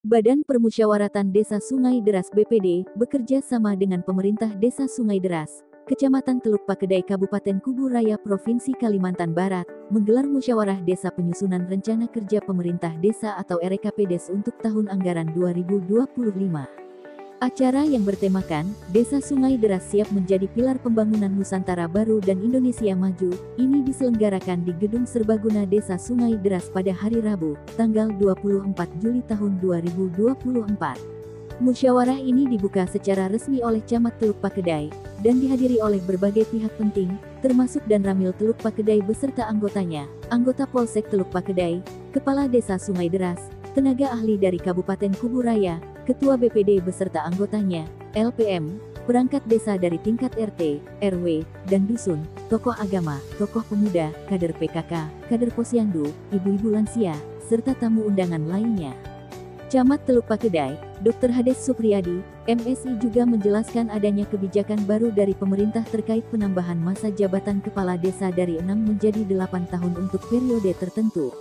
Badan Permusyawaratan Desa Sungai Deras (BPD) bekerja sama dengan pemerintah Desa Sungai Deras, Kecamatan Teluk Pakedai Kabupaten Kubu Raya Provinsi Kalimantan Barat, menggelar musyawarah desa penyusunan rencana kerja pemerintah desa atau RKPDes untuk tahun anggaran 2025. Acara yang bertemakan, Desa Sungai Deras siap menjadi pilar pembangunan Nusantara Baru dan Indonesia Maju, ini diselenggarakan di Gedung Serbaguna Desa Sungai Deras pada hari Rabu, tanggal 24 Juli tahun 2024. Musyawarah ini dibuka secara resmi oleh Camat Teluk Pakedai, dan dihadiri oleh berbagai pihak penting, termasuk Dan Ramil Teluk Pakedai beserta anggotanya, anggota Polsek Teluk Pakedai, Kepala Desa Sungai Deras, tenaga ahli dari Kabupaten Kubu Raya, Ketua BPD beserta anggotanya, LPM, perangkat desa dari tingkat RT, RW, dan dusun, tokoh agama, tokoh pemuda, kader PKK, kader posyandu, ibu-ibu lansia, serta tamu undangan lainnya. Camat Teluk Pakedai, Dr. Hades Supriyadi, MSI juga menjelaskan adanya kebijakan baru dari pemerintah terkait penambahan masa jabatan kepala desa dari 6 menjadi 8 tahun untuk periode tertentu.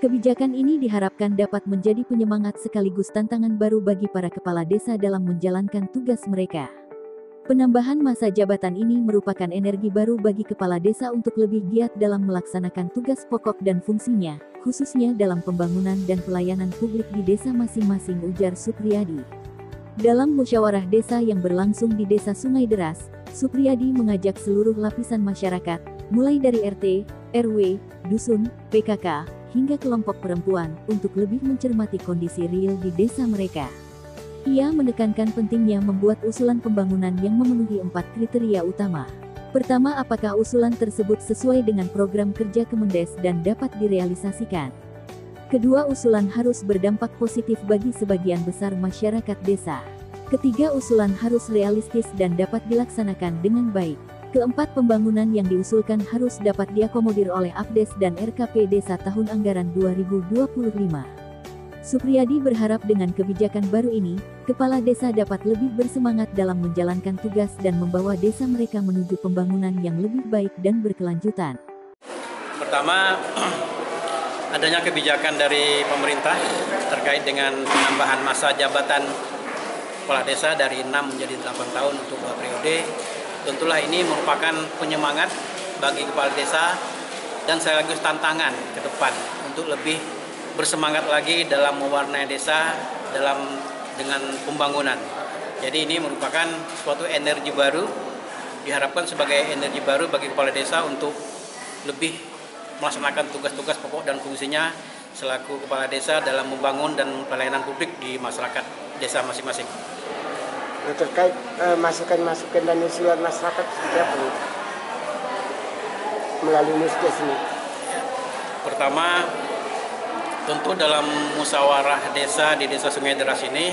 Kebijakan ini diharapkan dapat menjadi penyemangat sekaligus tantangan baru bagi para kepala desa dalam menjalankan tugas mereka. Penambahan masa jabatan ini merupakan energi baru bagi kepala desa untuk lebih giat dalam melaksanakan tugas pokok dan fungsinya, khususnya dalam pembangunan dan pelayanan publik di desa masing-masing, ujar Supriyadi. Dalam musyawarah desa yang berlangsung di Desa Sungai Deras, Supriyadi mengajak seluruh lapisan masyarakat, mulai dari RT, RW, dusun, PKK, hingga kelompok perempuan, untuk lebih mencermati kondisi real di desa mereka. Ia menekankan pentingnya membuat usulan pembangunan yang memenuhi 4 kriteria utama. Pertama, apakah usulan tersebut sesuai dengan program kerja Kemendes dan dapat direalisasikan. Kedua, usulan harus berdampak positif bagi sebagian besar masyarakat desa. Ketiga, usulan harus realistis dan dapat dilaksanakan dengan baik. Keempat, pembangunan yang diusulkan harus dapat diakomodir oleh APDes dan RKP Desa tahun anggaran 2025. Supriyadi berharap dengan kebijakan baru ini, kepala desa dapat lebih bersemangat dalam menjalankan tugas dan membawa desa mereka menuju pembangunan yang lebih baik dan berkelanjutan. Pertama, adanya kebijakan dari pemerintah terkait dengan penambahan masa jabatan kepala desa dari 6 menjadi 8 tahun untuk 2 periode. Tentulah ini merupakan penyemangat bagi kepala desa dan sekaligus tantangan ke depan untuk lebih bersemangat lagi dalam mewarnai desa dengan pembangunan. Jadi ini merupakan suatu energi baru, diharapkan sebagai energi baru bagi kepala desa untuk lebih melaksanakan tugas-tugas pokok dan fungsinya selaku kepala desa dalam membangun dan pelayanan publik di masyarakat desa masing-masing. Terkait masukan-masukan dan usulan masyarakat seperti apa melalui musdes ini? Pertama, tentu dalam musyawarah desa di Desa Sungai Deras ini,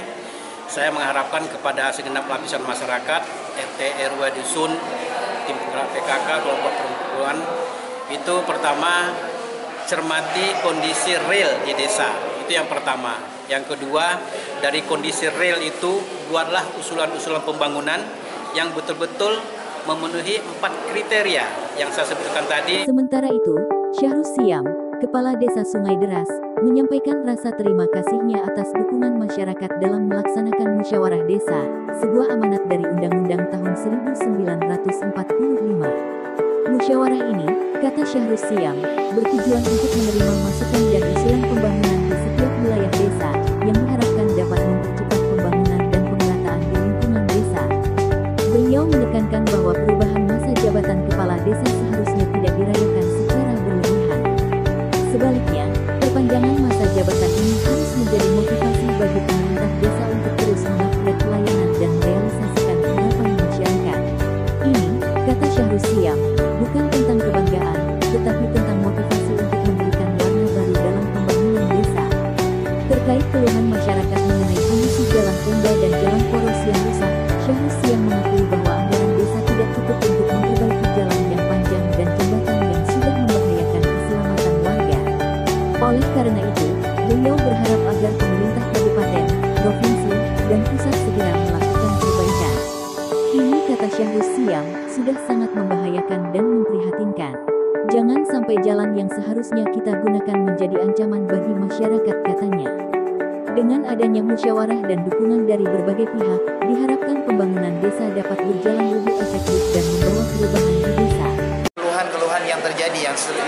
saya mengharapkan kepada segenap lapisan masyarakat, RT, RW, dusun, tim penggerak PKK, kelompok perempuan, itu pertama, cermati kondisi real di desa, itu yang pertama. Yang kedua, dari kondisi real itu, buatlah usulan-usulan pembangunan yang betul-betul memenuhi 4 kriteria yang saya sebutkan tadi. Sementara itu, Syahrus Siam, Kepala Desa Sungai Deras, menyampaikan rasa terima kasihnya atas dukungan masyarakat dalam melaksanakan musyawarah desa, sebuah amanat dari Undang-Undang tahun 1945. Musyawarah ini, kata Syahrus Siam, bertujuan untuk menerima masukan dan usulan pembangunan di setiap wilayah desa, yang diharapkan dapat mempercepat pembangunan dan pemerataan di lingkungan desa. Beliau menekankan bahwa perubahan masa jabatan kepala desa seharusnya tidak dirayakan secara berlebihan. Sebaliknya, perpanjangan masa jabatan ini harus menjadi motivasi bagi pemerintah desa untuk terus mengupgrade pelayanan dan merealisasikan harapan masyarakat. Ini, kata Syahrus Siam, bukan tentang kebanggaan, tetapi tentang motivasi untuk memberikan warna baru dalam pembangunan desa. Terkait keluhan masyarakat mengenai kondisi jalan tenda dan jalan poros yang rusak, Syahrus Siam mengakui bahwa anggaran desa tidak cukup untuk memperbaiki jalan yang panjang dan jembatan yang sudah membahayakan keselamatan warga. Oleh karena itu, beliau berharap agar pemerintah kabupaten, provinsi, dan pusat segera melakukan perbaikan. Ini, kata Syahrus Siam, sudah sangat membahayakan dan memprihatinkan. Jangan sampai jalan yang seharusnya kita gunakan menjadi ancaman bagi masyarakat, katanya. Dengan adanya musyawarah dan dukungan dari berbagai pihak, diharapkan pembangunan desa dapat berjalan lebih efektif dan membawa perubahan di desa. Keluhan-keluhan yang terjadi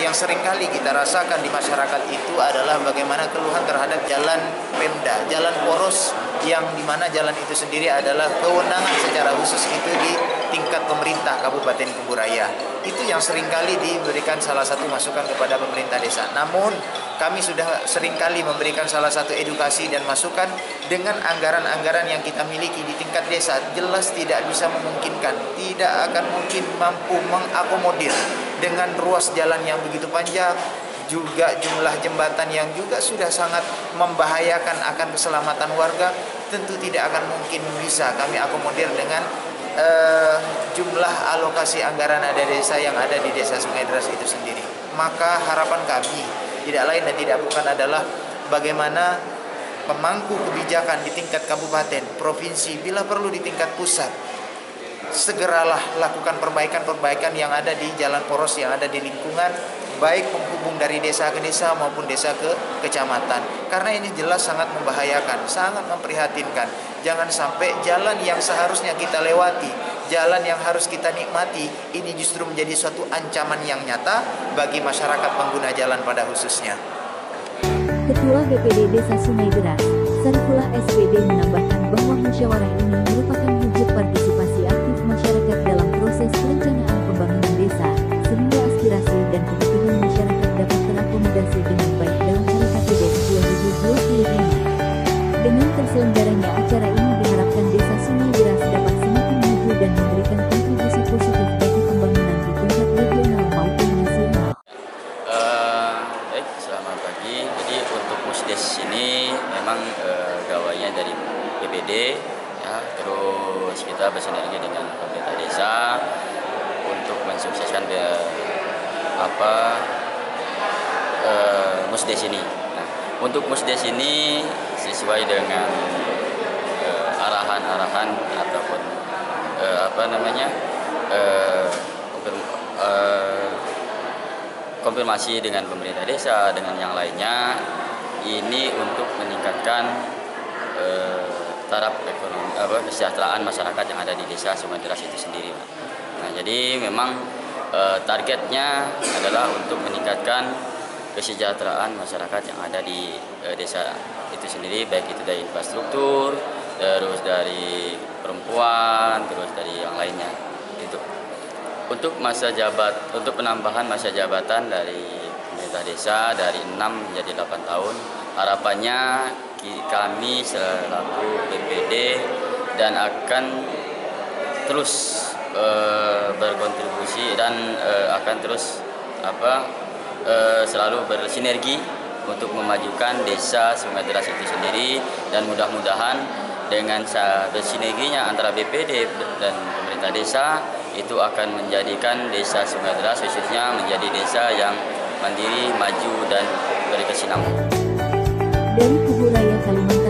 yang seringkali kita rasakan di masyarakat itu adalah bagaimana keluhan terhadap jalan Pemda, jalan poros yang dimana jalan itu sendiri adalah kewenangan secara khusus itu di tingkat pemerintah Kabupaten Kuburaya. Itu yang seringkali diberikan salah satu masukan kepada pemerintah desa. Namun kami sudah seringkali memberikan salah satu edukasi dan masukan dengan anggaran-anggaran yang kita miliki di tingkat desa jelas tidak bisa memungkinkan, tidak akan mungkin mampu mengakomodir dengan ruas jalan yang begitu panjang, juga jumlah jembatan yang juga sudah sangat membahayakan akan keselamatan warga, tentu tidak akan mungkin bisa kami akomodir dengan jumlah alokasi anggaran ada desa yang ada di Desa Sungai Deras itu sendiri. Maka harapan kami tidak lain dan tidak bukan adalah bagaimana pemangku kebijakan di tingkat kabupaten, provinsi, bila perlu di tingkat pusat, segeralah lakukan perbaikan-perbaikan yang ada di jalan poros yang ada di lingkungan, baik penghubung dari desa ke desa maupun desa ke kecamatan. Karena ini jelas sangat membahayakan, sangat memprihatinkan. Jangan sampai jalan yang seharusnya kita lewati, jalan yang harus kita nikmati, ini justru menjadi suatu ancaman yang nyata bagi masyarakat pengguna jalan pada khususnya. Ketua BPD Desa Sungai Deras, Sarifullah SPD menambahkan bahwa musyawarah ini merupakan wujud partisipasi aktif masyarakat dalam proses perencanaan pembangunan desa, sehingga aspirasi dan kebutuhan masyarakat dapat terakomodasi dengan baik dalam KPD 2025. Dengan terselenggaranya acara ini diharapkan Desa Sungai Deras dapat semakin maju dan memberikan kontribusi positif bagi pembangunan di tingkat regional maupun nasional. Baik, selamat pagi. Jadi untuk Musdes ini memang gawainya dari BPD, ya, terus kita bersinergi dengan pemerintah desa untuk mensukseskan Musdes ini. Nah, untuk Musdes ini sesuai dengan arahan-arahan ataupun konfirmasi dengan pemerintah desa dengan yang lainnya, ini untuk meningkatkan taraf ekonomi kesejahteraan masyarakat yang ada di Desa Sungai Deras itu sendiri. Nah, jadi memang targetnya adalah untuk meningkatkan kesejahteraan masyarakat yang ada di desa itu sendiri, baik itu dari infrastruktur, terus dari perempuan, terus dari yang lainnya. Itu untuk untuk penambahan masa jabatan dari pemerintah desa dari 6 menjadi 8 tahun, harapannya kami selaku BPD dan akan terus berkontribusi dan akan terus selalu bersinergi untuk memajukan Desa Sungai Deras itu sendiri, dan mudah-mudahan dengan bersinerginya antara BPD dan pemerintah desa itu akan menjadikan Desa Sungai Deras khususnya menjadi desa yang mandiri, maju, dan berkesinambungan. Dari Kuburaya, Kalimantan